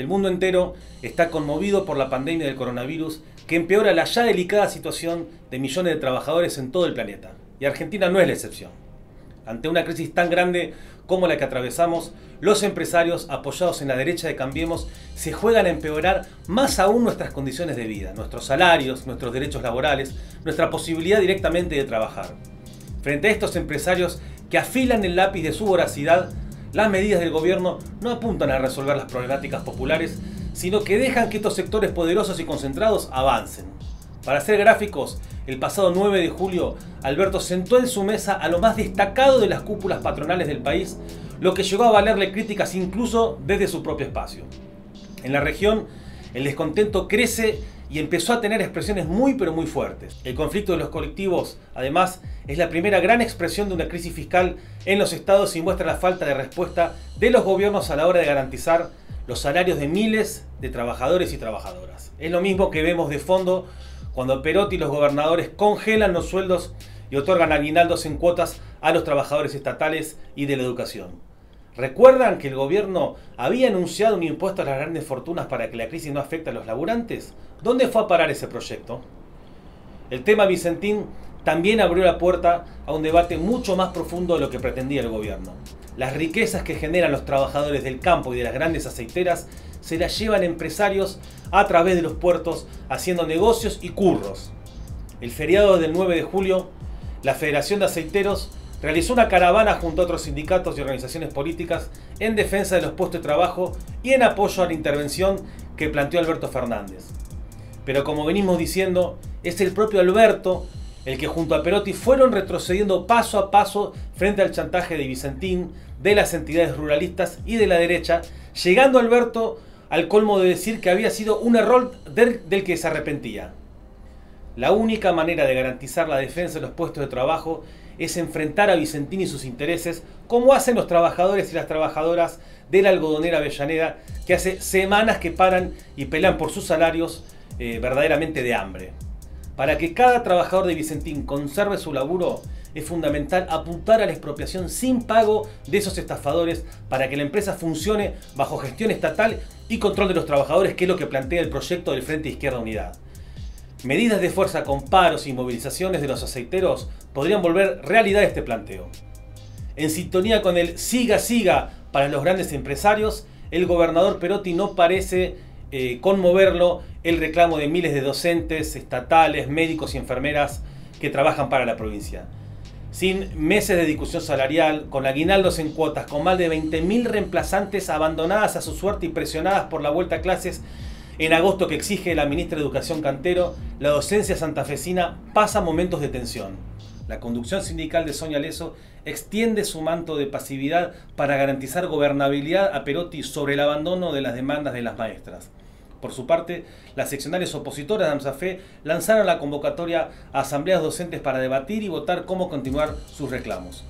El mundo entero está conmovido por la pandemia del coronavirus que empeora la ya delicada situación de millones de trabajadores en todo el planeta. Y Argentina no es la excepción. Ante una crisis tan grande como la que atravesamos, los empresarios apoyados en la derecha de Cambiemos se juegan a empeorar más aún nuestras condiciones de vida, nuestros salarios, nuestros derechos laborales, nuestra posibilidad directamente de trabajar. Frente a estos empresarios que afilan el lápiz de su voracidad, las medidas del gobierno no apuntan a resolver las problemáticas populares, sino que dejan que estos sectores poderosos y concentrados avancen. Para ser gráficos, el pasado 9 de julio, Alberto sentó en su mesa a lo más destacado de las cúpulas patronales del país, lo que llegó a valerle críticas incluso desde su propio espacio. En la región, el descontento crece y empezó a tener expresiones muy fuertes. El conflicto de los colectivos, además, es la primera gran expresión de una crisis fiscal en los estados y muestra la falta de respuesta de los gobiernos a la hora de garantizar los salarios de miles de trabajadores y trabajadoras. Es lo mismo que vemos de fondo cuando Perotti y los gobernadores congelan los sueldos y otorgan aguinaldos en cuotas a los trabajadores estatales y de la educación. ¿Recuerdan que el gobierno había anunciado un impuesto a las grandes fortunas para que la crisis no afecte a los laburantes? ¿Dónde fue a parar ese proyecto? El tema Vicentín también abrió la puerta a un debate mucho más profundo de lo que pretendía el gobierno. Las riquezas que generan los trabajadores del campo y de las grandes aceiteras se las llevan empresarios a través de los puertos haciendo negocios y curros. El feriado del 9 de julio, la Federación de Aceiteros realizó una caravana junto a otros sindicatos y organizaciones políticas en defensa de los puestos de trabajo y en apoyo a la intervención que planteó Alberto Fernández. Pero como venimos diciendo, es el propio Alberto el que junto a Perotti fueron retrocediendo paso a paso frente al chantaje de Vicentín, de las entidades ruralistas y de la derecha, llegando Alberto al colmo de decir que había sido un error del que se arrepentía. La única manera de garantizar la defensa de los puestos de trabajo es enfrentar a Vicentín y sus intereses, como hacen los trabajadores y las trabajadoras de la algodonera Avellaneda, que hace semanas que paran y pelean por sus salarios verdaderamente de hambre. Para que cada trabajador de Vicentín conserve su laburo, es fundamental apuntar a la expropiación sin pago de esos estafadores para que la empresa funcione bajo gestión estatal y control de los trabajadores, que es lo que plantea el proyecto del Frente Izquierda Unidad. Medidas de fuerza con paros y movilizaciones de los aceiteros podrían volver realidad este planteo. En sintonía con el siga para los grandes empresarios, el gobernador Perotti no parece conmoverlo el reclamo de miles de docentes, estatales, médicos y enfermeras que trabajan para la provincia. Sin meses de discusión salarial, con aguinaldos en cuotas, con más de 20.000 reemplazantes abandonadas a su suerte y presionadas por la vuelta a clases en agosto que exige la ministra de Educación Cantero, la docencia santafesina pasa momentos de tensión. La conducción sindical de Sonia Leso extiende su manto de pasividad para garantizar gobernabilidad a Perotti sobre el abandono de las demandas de las maestras. Por su parte, las seccionales opositoras de AMSAFE lanzaron la convocatoria a asambleas docentes para debatir y votar cómo continuar sus reclamos.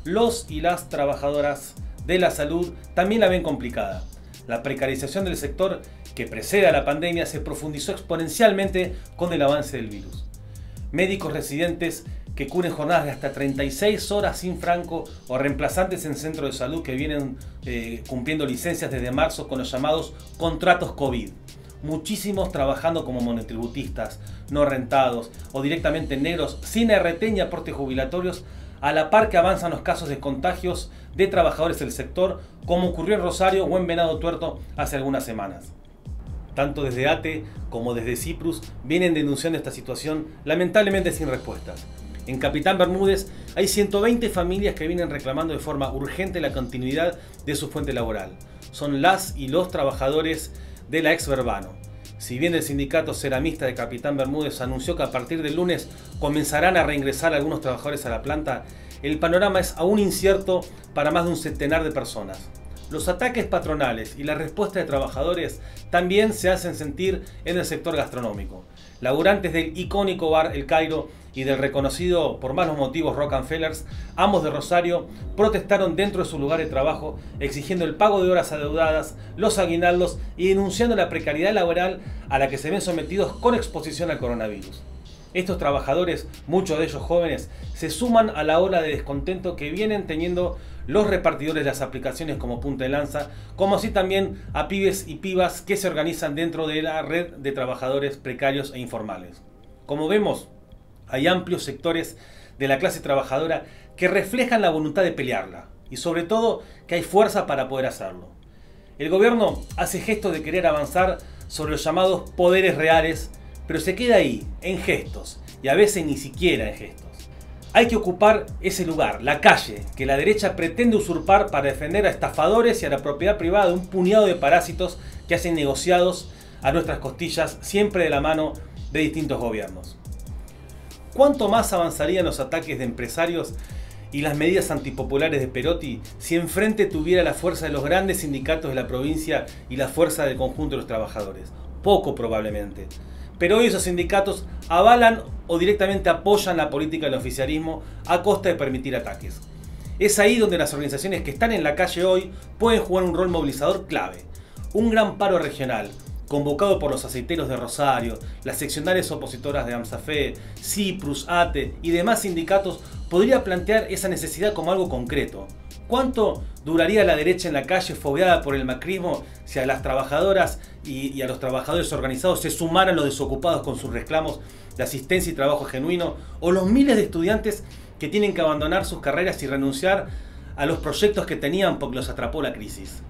Los y las trabajadoras de la salud también la ven complicada. La precarización del sector que precede a la pandemia se profundizó exponencialmente con el avance del virus. Médicos residentes que cubren jornadas de hasta 36 horas sin franco o reemplazantes en centros de salud que vienen cumpliendo licencias desde marzo con los llamados contratos COVID. Muchísimos trabajando como monotributistas, no rentados o directamente negros, sin RT ni aportes jubilatorios, a la par que avanzan los casos de contagios de trabajadores del sector, como ocurrió en Rosario o en Venado Tuerto hace algunas semanas. Tanto desde ATE como desde Ciprus vienen denunciando esta situación, lamentablemente sin respuestas. En Capitán Bermúdez hay 120 familias que vienen reclamando de forma urgente la continuidad de su fuente laboral. Son las y los trabajadores de la ex Verbano. Si bien el sindicato ceramista de Capitán Bermúdez anunció que a partir del lunes comenzarán a reingresar algunos trabajadores a la planta, el panorama es aún incierto para más de un centenar de personas. Los ataques patronales y la respuesta de trabajadores también se hacen sentir en el sector gastronómico. Laburantes del icónico bar El Cairo y del reconocido por malos motivos Rockefellers, ambos de Rosario, protestaron dentro de su lugar de trabajo exigiendo el pago de horas adeudadas, los aguinaldos y denunciando la precariedad laboral a la que se ven sometidos con exposición al coronavirus. Estos trabajadores, muchos de ellos jóvenes, se suman a la ola de descontento que vienen teniendo los repartidores de las aplicaciones como punta de lanza, como así también a pibes y pibas que se organizan dentro de la red de trabajadores precarios e informales. Como vemos, hay amplios sectores de la clase trabajadora que reflejan la voluntad de pelearla y sobre todo que hay fuerza para poder hacerlo. El gobierno hace gestos de querer avanzar sobre los llamados poderes reales, pero se queda ahí, en gestos, y a veces ni siquiera en gestos. Hay que ocupar ese lugar, la calle, que la derecha pretende usurpar para defender a estafadores y a la propiedad privada de un puñado de parásitos que hacen negociados a nuestras costillas, siempre de la mano de distintos gobiernos. ¿Cuánto más avanzarían los ataques de empresarios y las medidas antipopulares de Perotti si enfrente tuviera la fuerza de los grandes sindicatos de la provincia y la fuerza del conjunto de los trabajadores? Poco probablemente. Pero hoy esos sindicatos avalan o directamente apoyan la política del oficialismo a costa de permitir ataques. Es ahí donde las organizaciones que están en la calle hoy pueden jugar un rol movilizador clave. Un gran paro regional, convocado por los aceiteros de Rosario, las seccionales opositoras de AMSAFE, CIPRUS, ATE y demás sindicatos, podría plantear esa necesidad como algo concreto. ¿Cuánto duraría la derecha en la calle fogueada por el macrismo si a las trabajadoras y a los trabajadores organizados se sumaran los desocupados con sus reclamos de asistencia y trabajo genuino, o los miles de estudiantes que tienen que abandonar sus carreras y renunciar a los proyectos que tenían porque los atrapó la crisis?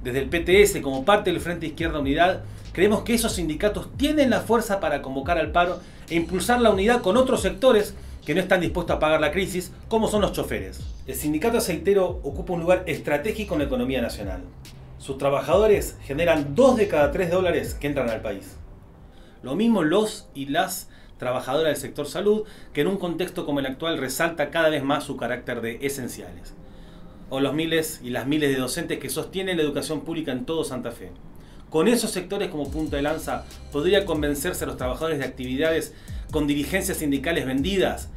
Desde el PTS, como parte del Frente Izquierda Unidad, creemos que esos sindicatos tienen la fuerza para convocar al paro e impulsar la unidad con otros sectores que no están dispuestos a pagar la crisis, como son los choferes. El sindicato aceitero ocupa un lugar estratégico en la economía nacional. Sus trabajadores generan 2 de cada 3 dólares que entran al país. Lo mismo los y las trabajadoras del sector salud, que en un contexto como el actual resalta cada vez más su carácter de esenciales. O los miles y las miles de docentes que sostienen la educación pública en todo Santa Fe. Con esos sectores como punta de lanza, podría convencerse a los trabajadores de actividades con dirigencias sindicales vendidas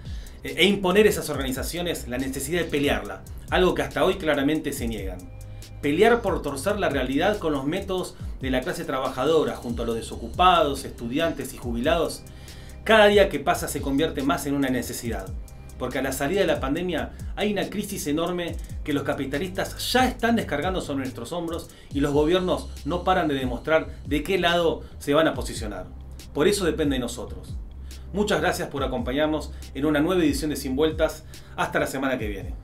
e imponer a esas organizaciones la necesidad de pelearla, algo que hasta hoy claramente se niegan. Pelear por torcer la realidad con los métodos de la clase trabajadora junto a los desocupados, estudiantes y jubilados, cada día que pasa se convierte más en una necesidad, porque a la salida de la pandemia hay una crisis enorme que los capitalistas ya están descargando sobre nuestros hombros y los gobiernos no paran de demostrar de qué lado se van a posicionar. Por eso depende de nosotros. Muchas gracias por acompañarnos en una nueva edición de Sin Vueltas. Hasta la semana que viene.